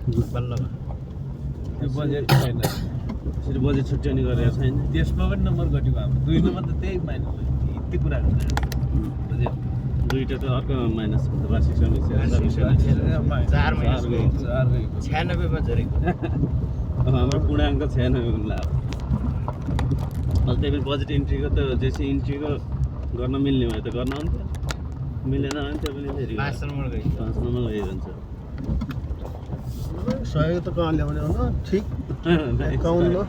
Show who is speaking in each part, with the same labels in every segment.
Speaker 1: बल्ल
Speaker 2: त्यो बजेट छैन
Speaker 3: त्यसरी बजेट छुट्याउने गरेको छैन
Speaker 2: त्यसमा पनि नम्बर घटेको हाम्रो 2 नम्बर त त्यही माइनस यति कुरा गर्छ बजेट
Speaker 3: दुईटा त अर्को माइनस वार्षिक समीक्षा
Speaker 1: 96 मा झरेको
Speaker 3: हाम्रो पूर्णाङ्क 96 हुन्ला अब त्यही पनि बजेट इन्ट्रीको त जेसी इन्ट्रीको गर्न मिल्ने भयो त गर्न आउँथ्यो मिलेन भने त्यो पनि फेरि
Speaker 1: 5 नम्बर गयो
Speaker 3: 5 नम्बर गइरहन्छ
Speaker 4: सहयोग त कहाँ ल्याउने हो ठिक 51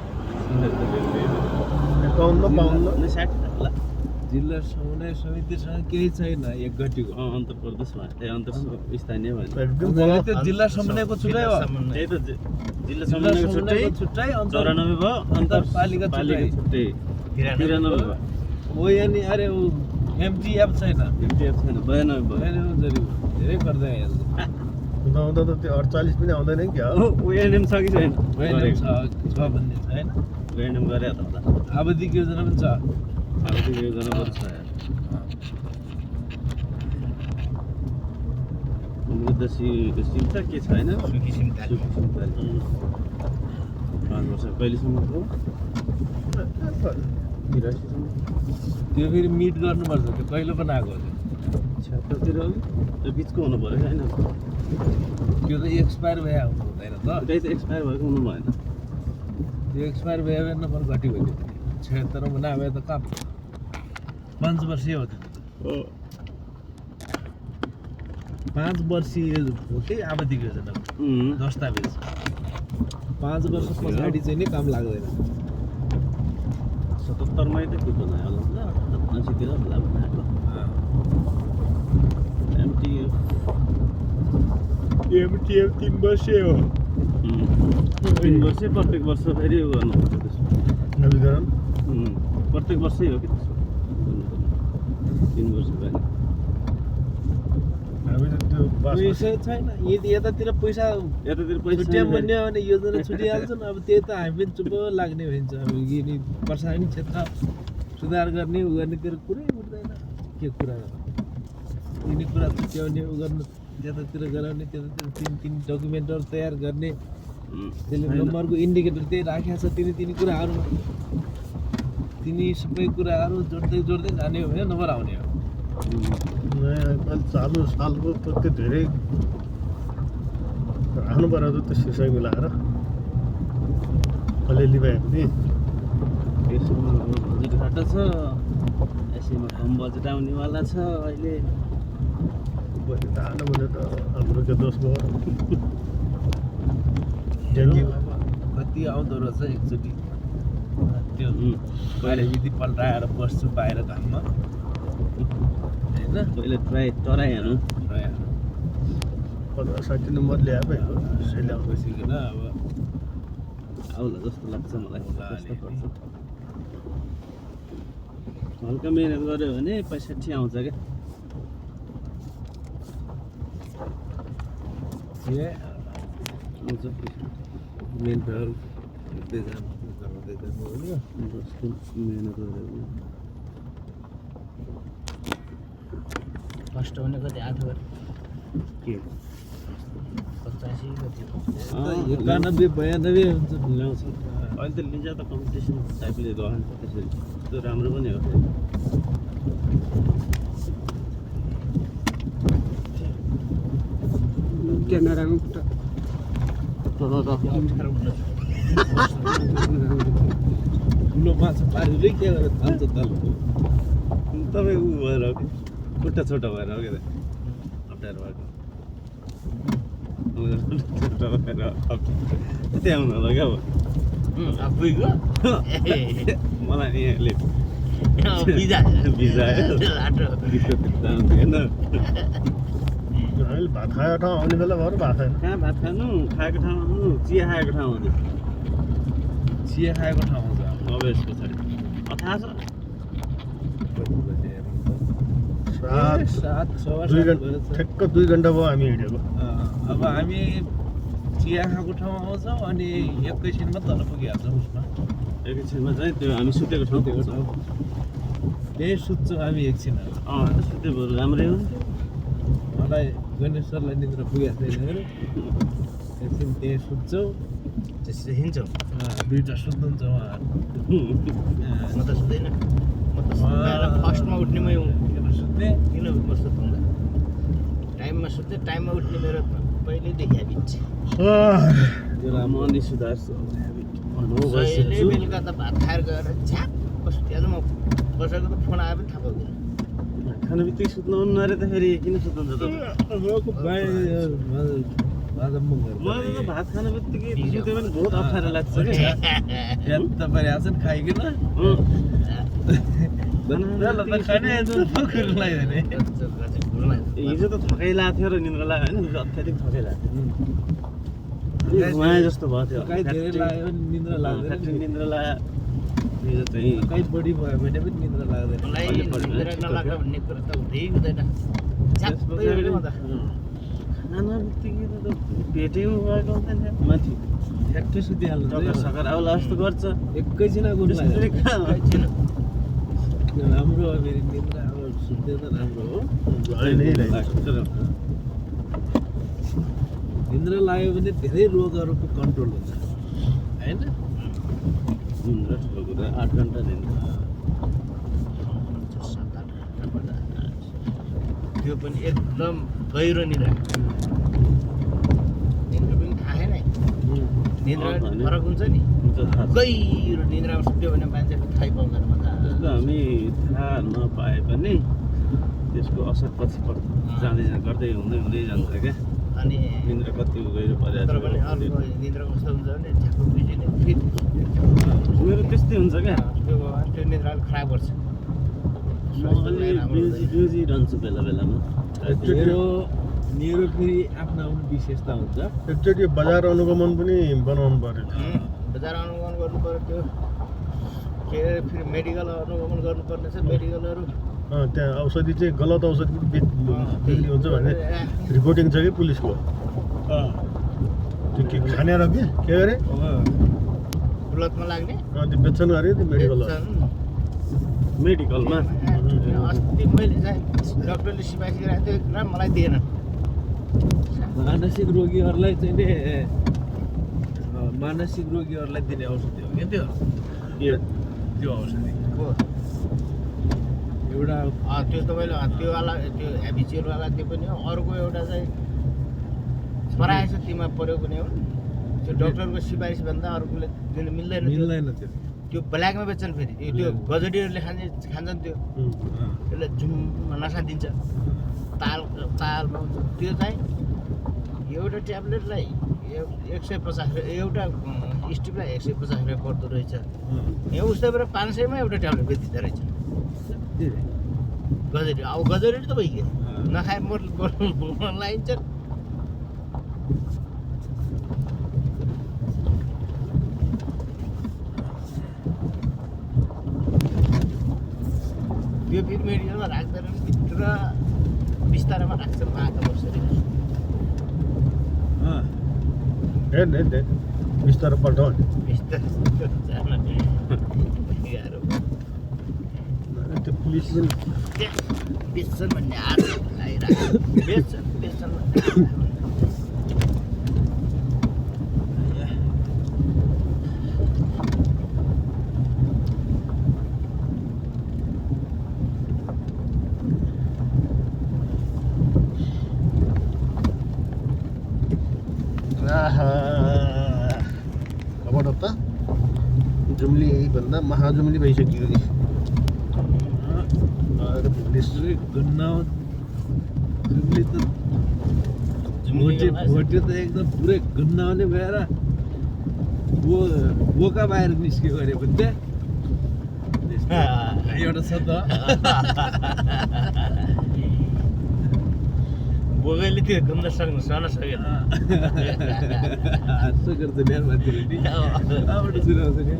Speaker 2: जिल्ला समन्वय समितिसँग केही छैन एक गतिको
Speaker 3: अन्तर प्रदेशमा अन्तर स्थानीय भयो
Speaker 2: त्यो जिल्ला समन्वयको छुट्टै हो
Speaker 3: त्यही त जिल्ला समन्वयको छुट्टै 94 भयो अन्तर
Speaker 2: पालिका
Speaker 3: छुट्टै 93 भयो
Speaker 2: ओ यानी अरे ऊ एमटीएफ छैन
Speaker 3: 92 भयो
Speaker 2: धेरै गर्दै
Speaker 4: हुँदा त त्यो 48 पनि आउँदैन क्या
Speaker 3: ओएनएम छ कि छैन
Speaker 2: छ भन्ने छ हैन
Speaker 3: ओएनएम गरे त होला
Speaker 2: आवधिक योजना पनि छ
Speaker 3: आवधिक योजना पनि छ यार सिमता के छ हैन
Speaker 1: सुकी सिमताली
Speaker 3: 5 वर्ष कहिलेसम्मको 83
Speaker 2: त्यो फेरि मिट गर्नुपर्छ त्यो कहिले पनि आएको हो
Speaker 3: 76 तिर त्यो बिचको हुनु पर्यो हैन
Speaker 2: त्यो त एक्सपायर भए आउनु हुँदैन त
Speaker 3: त्यही त एक्सपायर भएको हुनु भएन
Speaker 2: त्यो एक्सपायर भए नम्बर घट्यो भने 76 मा नभए त कहाँ 5 वर्षीय हो त्यो 5 वर्षीय हो कि आवधिक योजना दस्तावेज 5 वर्ष पछाडि चाहिँ नि काम लाग्दैन
Speaker 3: 77 मै त के बनायो होला 80 तिर होला बनाएको
Speaker 2: एमटीएफ 3 वर्षीय हो
Speaker 3: 3 वर्ष प्रत्येक वर्ष फेरि गर्नुपर्छ त्यसमा
Speaker 4: नवीकरण
Speaker 3: प्रत्येक वर्षै हो कि त्यसो 3 वर्ष भयो
Speaker 4: हामी त त्यो
Speaker 2: पैसा छैन यतातिर पैसा छुट्यायो भन्ने भने योजना छुटिहाल्छन् अब त्यही त हामी पनि चुप लाग्ने भइन्छ अब यिनी पर्सानी क्षेत्र सुधार गर्ने उ गर्ने त्यो कुरै उठ्दैन के कुरा यिनी कुरा छुट्याउने उ गर्नु त्यतातिर गराउने त्यतातिर तीन डकुमेन्टहरू तयार गर्ने त्यसले नम्बरको इन्डिकेटर त्यही राखेको छ तिनी कुराहरूमा तिनी सबै कुराहरू जोड्दै जाने हो भने नम्बर आउने हो
Speaker 4: चालु सालको त त्यो धेरै राख्नु पर्यो त त्यो शीर्षक मिलाएर अलिअलि भए पनि
Speaker 3: यसमा बजेट घाटा छ यसैमा कम बजेट आउनेवाला छ अहिले
Speaker 4: बजेट आएन भने त हाम्रो के दोष भयो डेङ्गी
Speaker 2: कति आउँदो रहेछ एकचोटि त्यो कहिले यदि पल्टाएर बस्छु बाहिर घाममा होइन
Speaker 3: पहिले ट्राई हेर्नु
Speaker 4: 50-60 नम्बर ल्याए पो यसैले आउँछ
Speaker 2: बसिकन अब
Speaker 3: आउला जस्तो लाग्छ मलाई त्यस्तो पर्छ हल्का मेहनत गऱ्यो भने 65 आउँछ क्या आउँछ
Speaker 2: मेन्टहरू हेर्दै जानु होइन
Speaker 3: जस्तो मेहनत गऱ्यो भने
Speaker 1: फर्स्ट हुने कति 8 गरे
Speaker 3: के
Speaker 1: 85 कति
Speaker 2: 91-92 हुन्छ
Speaker 3: ल्याउँछ अहिले त लिजा त कम्पिटिसन टाइपले रहन्छ त्यसरी त्यो राम्रो पनि हो
Speaker 4: क्यामेरामा
Speaker 2: ठुलो माछा पारिँदै के गरेर थाल्छ तल
Speaker 3: तपाईँ ऊ भएर हो कि खुट्टा छोटो भएर हो क्या अप्ठ्यारो भएको छोटो भएर त्यहाँ आउनु होला क्या
Speaker 1: आफैको
Speaker 3: मलाई नि यहाँले
Speaker 1: भिजा लाटो
Speaker 3: होइन
Speaker 4: अहिले भात खाएको ठाउँ आउने बेला भयो भात खाएन
Speaker 3: कहाँ भात खानु खाएको ठाउँ आउनु चिया खाएको ठाउँ आउनु
Speaker 2: चिया खाएको ठाउँ छ
Speaker 3: अब यस पछाडि थाहा छ
Speaker 4: 2 घन्टा ठ्याक्क 2 घन्टा भयो हामी हिँडेको
Speaker 2: अब हामी चिया खाएको ठाउँ आउँछौँ अनि एकैछिनमा तल पुगिहाल्छौँ उसमा
Speaker 3: एकैछिनमा चाहिँ त्यो हामी सुतेको ठाउँ पुग्छौँ
Speaker 2: त्यही सुत्छौँ हामी एकछिन
Speaker 3: सुते बरु राम्रै हुन्थ्यो
Speaker 2: मलाई गणेश सरलाई निद्रा पुगेको छैन अरे एकछिन त्यही सुत्छौँ
Speaker 1: त्यसरी हिँड्छौ
Speaker 2: दुईवटा सुत्नुहुन्छ उहाँहरू
Speaker 1: म त सुत्दैन म त सुत्दैन फर्स्टमा उठ्ने मै हुँ
Speaker 2: एउटा सुत्ने
Speaker 1: किन म सुत्नु टाइममा सुत्ने टाइममा उठ्ने मेरो पहिल्यैदेखि ह्याबिट छ
Speaker 3: म नि सुधार्छु
Speaker 1: जहिले बेलुका त भात खाएर गएर छ्याप्प सुत्यो म कसैको त फोन आयो पनि थाहा पाउँदैन
Speaker 3: खाने बित्तिकै सुत्नु हुन्न अरे त फेरि किन सुत्नुहुन्छ तपाईँ मलाई त भात खाने बित्तिकै सुत्यो भने बहुत अप्ठ्यारो लाग्छ क्या
Speaker 2: तपाईँ आएछन् खाइकन
Speaker 3: हिजो त थकाइ लाग्थ्यो र निन्द्रा लाग्यो होइन हिजो अत्याधिक थकाइ लाग्थ्यो घुमाए जस्तो भयो त्यो
Speaker 2: कहीँ धेरै लाग्यो भने निन्द्रा लाग्दैन
Speaker 3: निन्द्रा लाग्यो हिजो चाहिँ
Speaker 2: कहीँ बढी भयो भने पनि निन्द्रा लाग्दैन
Speaker 1: मलाई निद्रा नलाग्यो भन्ने कुरा त हुँदै हुँदैन छ्याप्पै उठ्यो म त
Speaker 3: खाना बित्तिकै त पेटै गएको हुँदैन माथि
Speaker 2: ठ्याक्कै सुतिहाल्नु
Speaker 3: टक्कर सकर आउला जस्तो गर्छ
Speaker 2: एकैछिन गुड
Speaker 3: त्यसरी कहाँ हो?
Speaker 2: राम्रो हो फेरि निन्द्रा अब सुत्दै त राम्रो हो निन्द्रा लाग्यो भने धेरै रोगहरूको कन्ट्रोल हुन्छ होइन
Speaker 3: निन्द्रा ठुलो कुरा 8 घन्टा निन्द्रा
Speaker 1: त्यो पनि एकदम गहिरो निद्रा निन्द्रा पनि थाहा छैन है निन्द्रा फरक हुन्छ नि
Speaker 3: हुन्छ थाहा छ।
Speaker 1: गहिरो निन्द्रामा सुत्यो भने मान्छेले थाहै पाउँदैन
Speaker 3: त्यसको हामी थाहा नपाए पनि त्यसको असर पछि पर्छ जाँदै गर्दै हुँदै जान्छ क्या
Speaker 1: अनि
Speaker 3: निन्द्रा कति गहिरो
Speaker 1: तर पनि
Speaker 3: परेको
Speaker 1: अर्को निन्द्रा कस्तो हुन्छ भने झ्याप्प बिजुली फेरि
Speaker 3: मेरो त्यस्तै हुन्छ क्या
Speaker 1: त्यो निद्रा अलिक खराब गर्छ
Speaker 3: बिजी रहन्छु बेला बेलामा
Speaker 2: मेरो फेरि आफ्नो आफ्नो विशेषता हुन्छ
Speaker 4: एकचोटि बजार अनुगमन पनि बनाउनु पर्यो
Speaker 1: बजार अनुगमन गर्नु पर्यो त्यो के अरे फेरि मेडिकल अनुगमन गर्नुपर्ने छ मेडिकलहरू
Speaker 4: त्यहाँ औषधि चाहिँ गलत औषधि पनि बिक्री हुन्छ भन्ने रिपोर्टिङ छ कि पुलिसको त्यो के खाने र के अरे
Speaker 1: बुलतमा लाग्ने
Speaker 4: त्यो बेच्छन् अरे त्यो मेडिकल
Speaker 3: मेडिकलमा
Speaker 1: अस्ति मैले चाहिँ डक्टरले सिफारिस गरेको थियो र मलाई दिएन
Speaker 2: मानसिक रोगीहरूलाई चाहिँ नि मानसिक रोगीहरूलाई दिने औषधि हो क्या त्यो औषधि एउटा
Speaker 1: त्यो तपाईँले त्योवाला त्यो हेबिचुअलवाला त्यो पनि हो अर्को एउटा चाहिँ पराएछ तीमा पऱ्यो भने हो त्यो डक्टरको सिफारिसभन्दा अर्कोले दिनु मिल्दैन
Speaker 2: त्यो
Speaker 1: त्यो ब्ल्याकमा बेच्छन् फेरि त्यो गजडीहरूले खान्छन् त्यो त्यसले जुम नसा दिन्छ तालमा हुन्छ त्यो चाहिँ एउटा ट्याब्लेटलाई 150 एउटा स्टिपलाई 150 रुपियाँ पर्दो रहेछ यहाँ उस्तैबाट 500मा एउटा ट्याब्लेट बेचिँदो रहेछ गजडी अब गजडी त भइगयो नखाए मन लगाइन्छ त्यो फेरि मेडिकलमा राख्दैन भित्र बिस्तारामा राख्छ माका बसेर
Speaker 4: हेर्ने बिस्तारो पल्टाउ
Speaker 1: बिस्तारै जान गाह्रो
Speaker 4: त्यो पुलिस पनि
Speaker 1: बेच्छन् भन्ने आश आइरहेको बेच्छन् भन्ने
Speaker 4: अब त जुम्ली भन्दा महाजुम्ली भइसक्यो कि पुलिस
Speaker 2: जुम्ली त भोटे त एकदम पुरै गन्नाउने भएर बोका बाहिर निस्क्यो गरे पनि त्यहाँ एउटा छ त
Speaker 1: बोगैले त्यो घुम्न सक्न सकेन
Speaker 2: हाँस्छ गर्छ बिहान मान्छेले नि कहाँबाट सुनाउँछ नि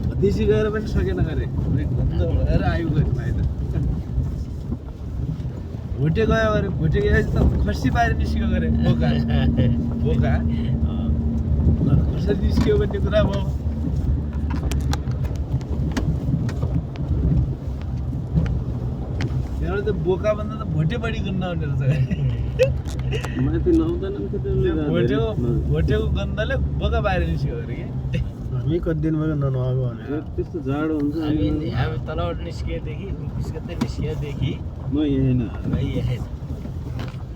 Speaker 2: भतिसी गएर पनि सकेन गरे गन्ध भएर आयो गरे बाहिर भोटे गयो गरे भोटे गएपछि त खसी बाहिर निस्क्यो गरे बोका कसरी निस्क्यो भन्ने कुरा भयो त्यहाँबाट त बोका भन्दा त भोटे बढी गन्ना हुने रहेछ
Speaker 3: माथि नआउँदैन नि त्यो
Speaker 2: भोटेको गन्धले बोका बाहिर निस्क्यो अरे कि
Speaker 4: हामी कति दिन भयो ननुहाएको भनेर
Speaker 3: त्यस्तो जाडो हुन्छ
Speaker 1: हामी तलबाट निस्किएदेखि निस्किएदेखि
Speaker 3: म यहाँ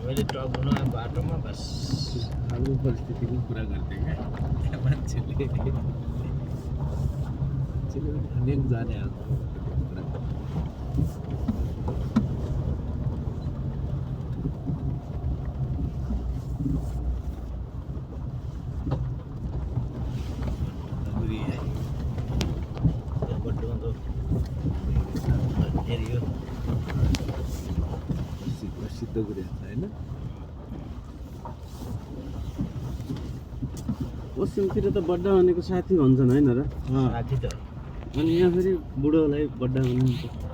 Speaker 1: मैले टक हुनु बाटोमा बस
Speaker 2: हाम्रो परिस्थितिको कुरा गर्थे क्या त्यहाँ मान्छेले अनेक जाने आज सिद्ध गरिन्छ होइन
Speaker 3: पश्चिमतिर त बड्डा भनेको साथी भन्छन् होइन र
Speaker 1: साथी त
Speaker 3: अनि यहाँ फेरि बुढोलाई बड्डा भन्नुहुन्छ